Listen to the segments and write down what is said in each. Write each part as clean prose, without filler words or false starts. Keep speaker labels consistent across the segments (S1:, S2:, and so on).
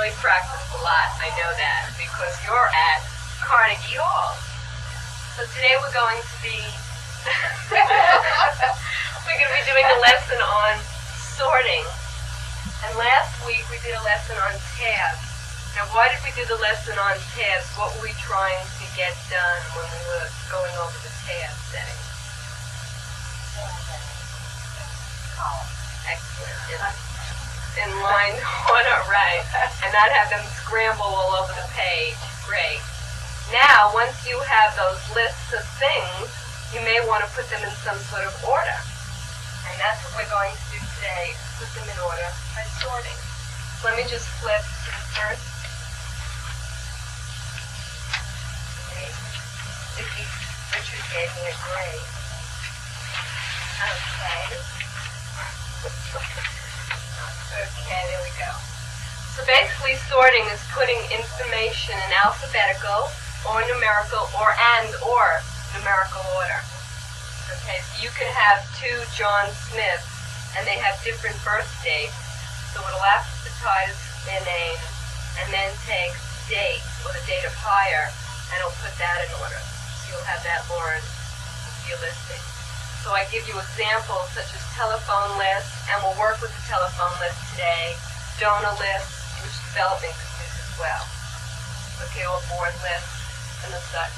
S1: really practiced a lot, I know that, because you're at Carnegie Hall. So today we're going to be doing a lesson on sorting. And last week we did a lesson on tabs. Now why did we do the lesson on tabs? What were we trying to get done when we were going over the tab settings? Excellent. In line order, right. And not have them scramble all over the page. Great. Now, once you have those lists of things, you may want to put them in some sort of order. And that's what we're going to do today, put them in order by sorting. So let me just flip to the first. Richard gave me a grade. Okay. Okay, there we go. So basically sorting is putting information in alphabetical or numerical or numerical order. Okay, so you can have two John Smiths and they have different birth dates. So it'll alphabetize their name and then take date or the date of hire and it'll put that in order. So you'll have that more in your listing. So I give you examples such as telephone lists, and we'll work with the telephone list today, donor lists, which development could use as well. Okay, or board lists and the such.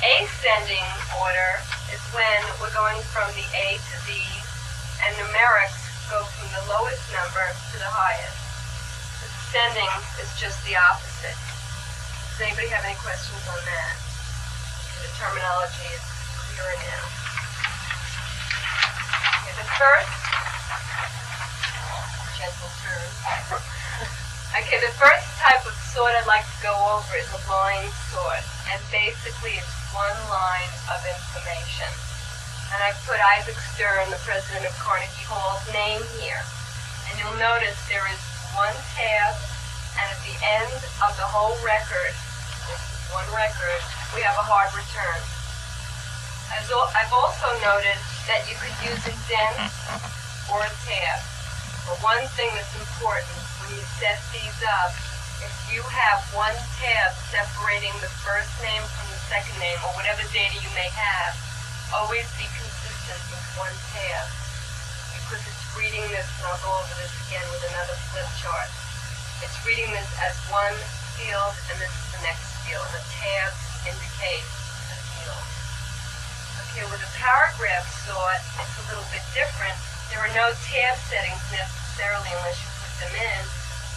S1: Ascending order is when we're going from the A to Z, and numerics go from the lowest number to the highest. Descending is just the opposite. Does anybody have any questions on that? The terminology is clearer now. The first, gentle turn. Okay, the first type of sort I'd like to go over is a line sort. And basically it's one line of information. And I've put Isaac Stern, the president of Carnegie Hall's name here. And you'll notice there is one tab, and at the end of the whole record, this is one record, we have a hard return. I've also noted that you could use a dent or a tab. But one thing that's important when you set these up, if you have one tab separating the first name from the second name, or whatever data you may have, always be consistent with one tab. Because it's reading this, and I'll go over this again with another flip chart. It's reading this as one field, and this is the next field. And the tabs indicate the field. Okay, with a paragraph sort, it's a little bit different. There are no tab settings necessarily unless you put them in.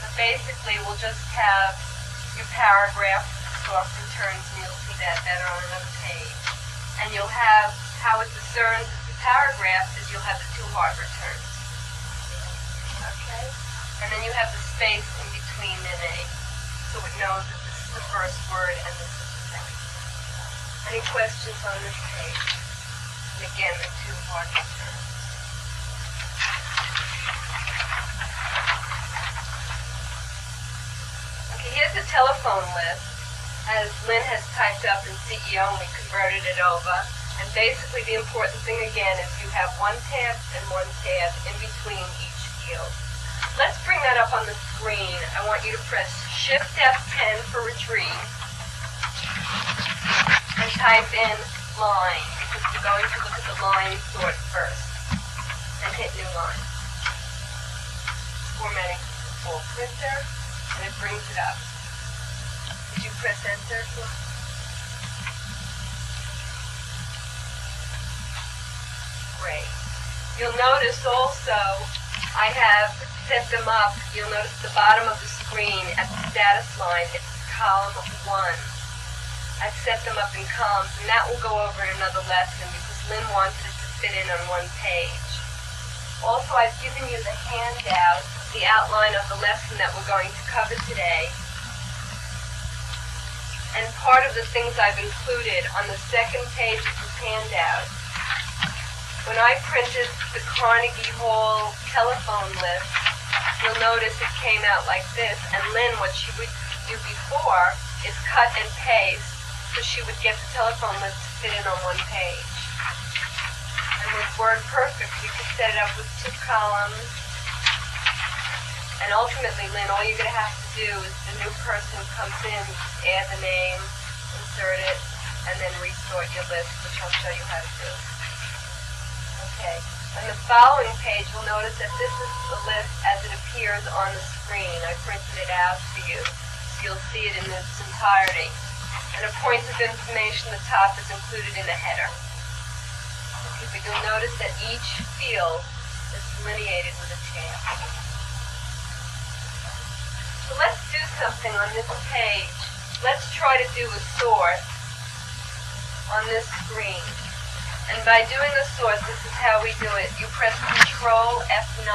S1: But basically, we'll just have your paragraph sort returns, and you'll see that better on another page. And you'll have, how it discerns the paragraph is you'll have the two hard returns. Okay? And then you have the space in between the name. So it knows that this is the first word and this is the second. Any questions on this page? And again, the two hard returns. Okay, here's the telephone list. As Lynn has typed up in CEO and we converted it over. And basically the important thing again is you have one tab and one tab in between each field. Let's bring that up on the screen. I want you to press Shift F10 for retrieve and type in line, because we're going to look at the line sort first, and hit new line. Formatting to the full printer, and it brings it up. Did you press enter? Great. You'll notice also I have set them up. You'll notice the bottom of the screen at the status line, it's column 1. I've set them up in columns, and that will go over in another lesson because Lynn wanted it to fit in on one page. Also, I've given you the handout, the outline of the lesson that we're going to cover today. And part of the things I've included on the second page of this handout, when I printed the Carnegie Hall telephone list, you'll notice it came out like this, and Lynn, what she would do before is cut and paste, so she would get the telephone list to fit in on one page. And with WordPerfect, you could set it up with 2 columns And ultimately, Lynn, all you're going to have to do is the new person who comes in, add the name, insert it, and then resort your list, which I'll show you how to do. Okay. On the following page, you'll notice that this is the list as it appears on the screen. I printed it out for you, so you'll see it in its entirety. And a point of information at the top is included in the header. Okay, but you'll notice that each field is delineated with a tab. So let's do something on this page. Let's try to do a sort on this screen. And by doing a sort, this is how we do it. You press Control F9,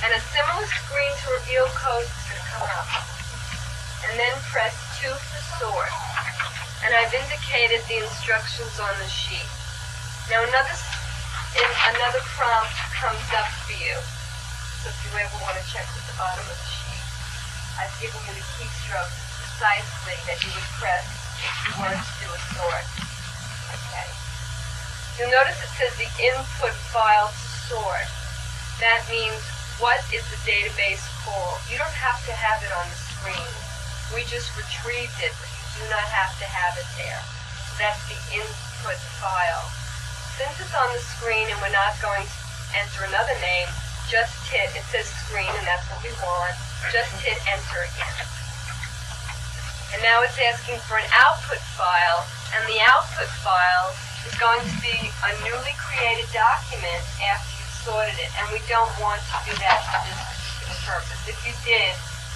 S1: and a similar screen to reveal code is going to come up. And then press 2 for sort. And I've indicated the instructions on the sheet. Now another prompt comes up for you. So if you ever want to check at the bottom of the sheet, I've given you the keystrokes precisely that you would press if you were to do a sort. Okay. You'll notice it says the input file to sort. That means what is the database called. You don't have to have it on the screen. We just retrieved it, but you do not have to have it there. So that's the input file. Since it's on the screen and we're not going to enter another name, just hit, it says screen and that's what we want, just hit enter again. And now it's asking for an output file, and the output file is going to be a newly created document after you've sorted it, and we don't want to do that for this particular purpose. If you did,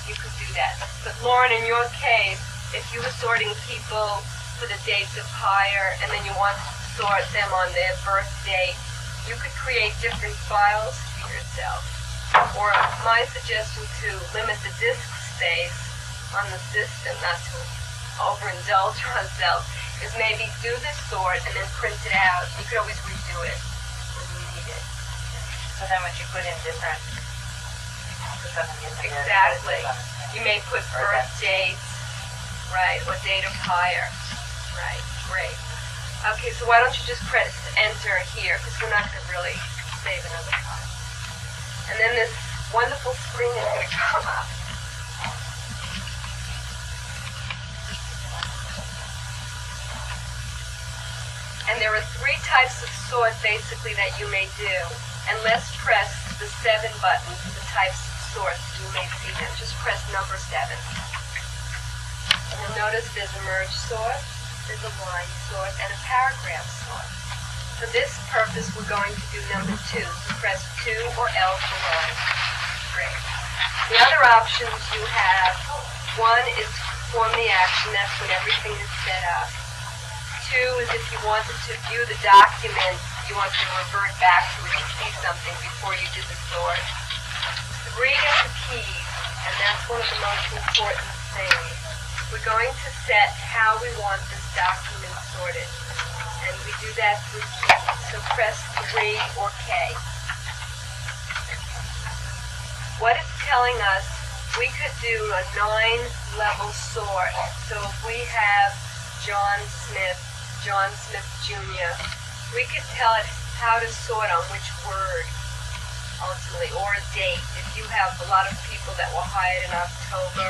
S1: you could do that. But Lauren, in your case, if you were sorting people for the dates of hire and then you want to sort them on their birth date, you could create different files for yourself. Or my suggestion to limit the disk space on the system, not to overindulge ourselves, is maybe do this sort and then print it out. You could always redo it when you need it.
S2: So then would you put in different?
S1: Exactly. You may put birth dates, right, or date of hire. Right, great. Okay, so why don't you just press enter here, because we're not going to really save another file. And then this wonderful screen is going to come up. And there are 3 types of sort basically that you may do. And let's press the 7 button for the types of sorts. You may see them. Just press number 7. And you'll notice there's a merge sort, there's a line sort, and a paragraph sort. For this purpose, we're going to do number 2. So press 2 or L for line. Great. The other options you have, one is to perform the action. That's when everything is set up. 2 is if you wanted to view the document, you want to revert back to it to see something before you did the sort. 3 is the keys, and that's one of the most important things. We're going to set how we want this document sorted, and we do that through keys. So press 3 or K. What it's telling us, we could do a 9-level sort. So if we have John Smith Jr., we could tell it how to sort on which word, ultimately, or a date. If you have a lot of people that were hired in October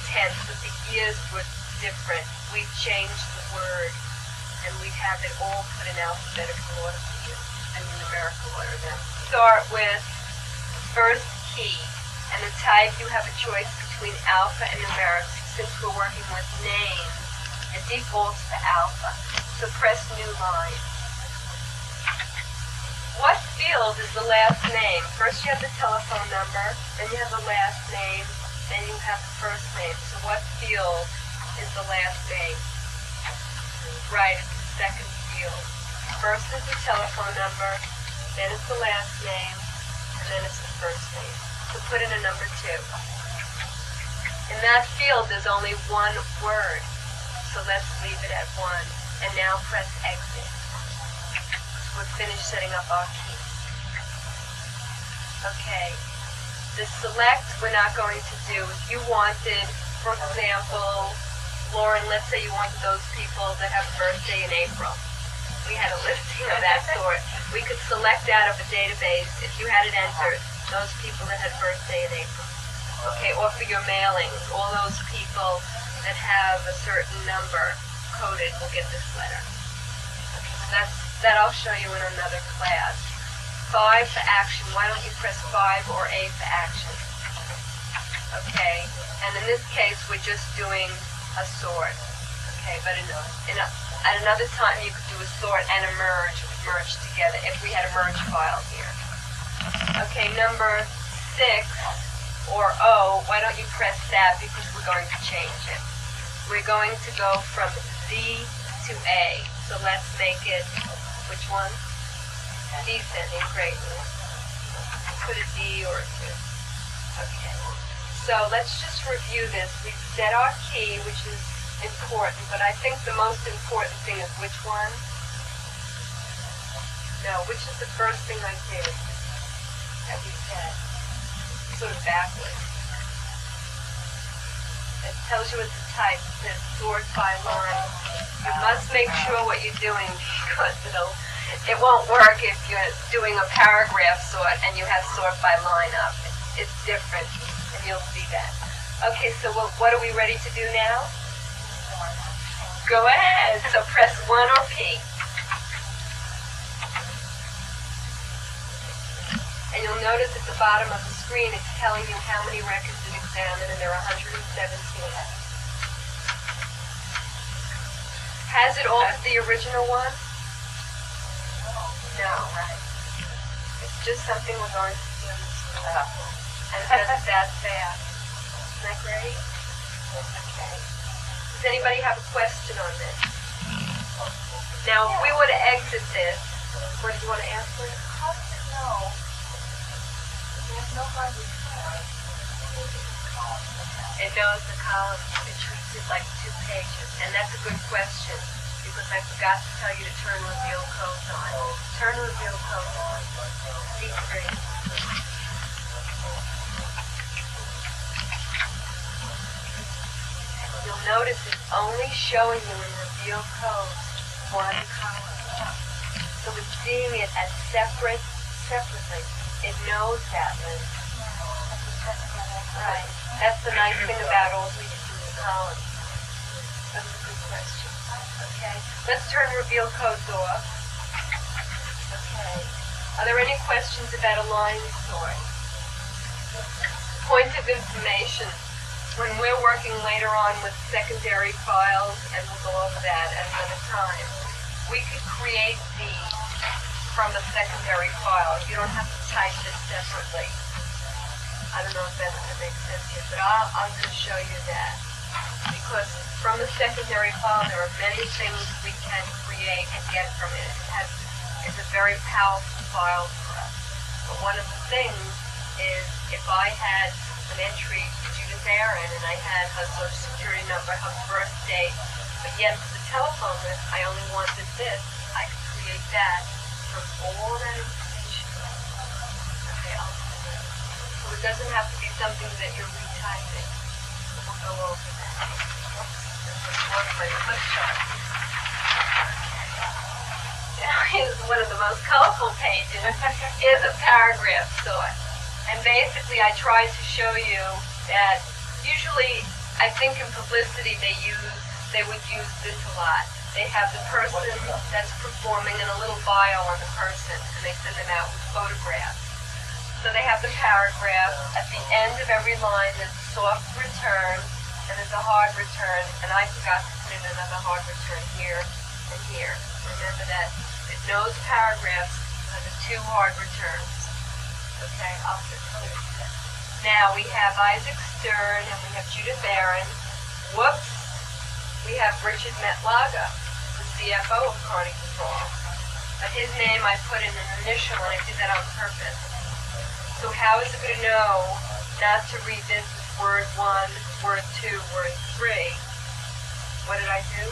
S1: 10th, but the years were different, we changed the word, and we have it all put in alphabetical order for you, and in numerical order then. Start with first key, and the type you have a choice between alpha and numeric. Since we're working with names, it defaults to alpha. So press new line. What field is the last name? First you have the telephone number, then you have the last name, then you have the first name. So what field is the last name? Right, it's the second field. First is the telephone number, then it's the last name, and then it's the first name. So put in a number 2. In that field, there's only one word. So let's leave it at 1. And now press exit. We're finished setting up our keys. Okay. The select we're not going to do. If you wanted, for example, Lauren, let's say you wanted those people that have a birthday in April. We had a listing of that sort. We could select out of a database. If you had it entered, Those people that had birthday in April. Okay, or for your mailings, all those people that have a certain number coded will get this letter. Okay, so that I'll show you in another class. 5 for action. Why don't you press 5 or A for action? Okay, and in this case we're just doing a sort. Okay, but at another time you could do a sort and a merge together if we had a merge file here. Okay, number 6 or O, why don't you press that because we're going to change it. We're going to go from Z to A. So let's make it, which one? Descending, great. Put a D or a 2. Okay. So let's just review this. We've set our key, which is important, but I think the most important thing is which one? No, which is the first thing I did that we said? Sort of backwards. It tells you what the type. It says sort by line. You must make sure what you're doing because it won't work if you're doing a paragraph sort and you have sort by line up. It's different, and you'll see that. Okay, so what are we ready to do now? Go ahead. So press 1 or P. And you'll notice at the bottom of the screen it's telling you how many records it examined, and there are 117. Has it altered the original one? No, right. It's just something we're going to see on the screen. And it does it that fast. Isn't that great? Okay. Does anybody have a question on this? Now, if we were to exit this, what do you want to ask for?
S2: How does it know? There's no hard return.
S1: It knows the column. It treats it like 2 pages. And that's a good question because I forgot to tell you to turn reveal codes on. Turn reveal codes on. C3. You'll notice it's only showing you in reveal codes 1 column. So it's seeing it as separately. It knows that, Liz. Right. That's the nice thing about all these 2 columns. That's a good question. Okay. Let's turn reveal codes off. Okay. Are there any questions about a line sort? Point of information. When we're working later on with secondary files, and we'll go over that at another time, we could create these from a secondary file. You don't have to type this separately. I don't know if that's going to make sense here, but I'm going to show you that. Because from the secondary file, there are many things we can create and get from it. It's a very powerful file for us. But one of the things is if I had an entry to Judith Aaron and I had her social security number, her birth date, but yet for the telephone list, I only wanted this, I could create that from all that information. Okay, so it doesn't have to be something that you're retyping. We'll go over that. Flip chart. Now here's one of the most colorful pages. Is a paragraph sort. And basically I tried to show you that usually I think in publicity they would use this a lot. They have the person that's performing and a little bio on the person, and they send them out with photographs. So they have the paragraph. At the end of every line, there's a soft return, and there's a hard return, and I forgot to put in another hard return here and here. Remember that it knows paragraphs, so the 2 hard returns. Okay, I'll put it. Now we have Isaac Stern, and we have Judith Aaron. Whoops, we have Richard Metlaga, the CFO of Carnegie Hall. But his name I put in an initial, and I did that on purpose. So how is it going to know not to read this as word 1, word 2, word 3? What did I do?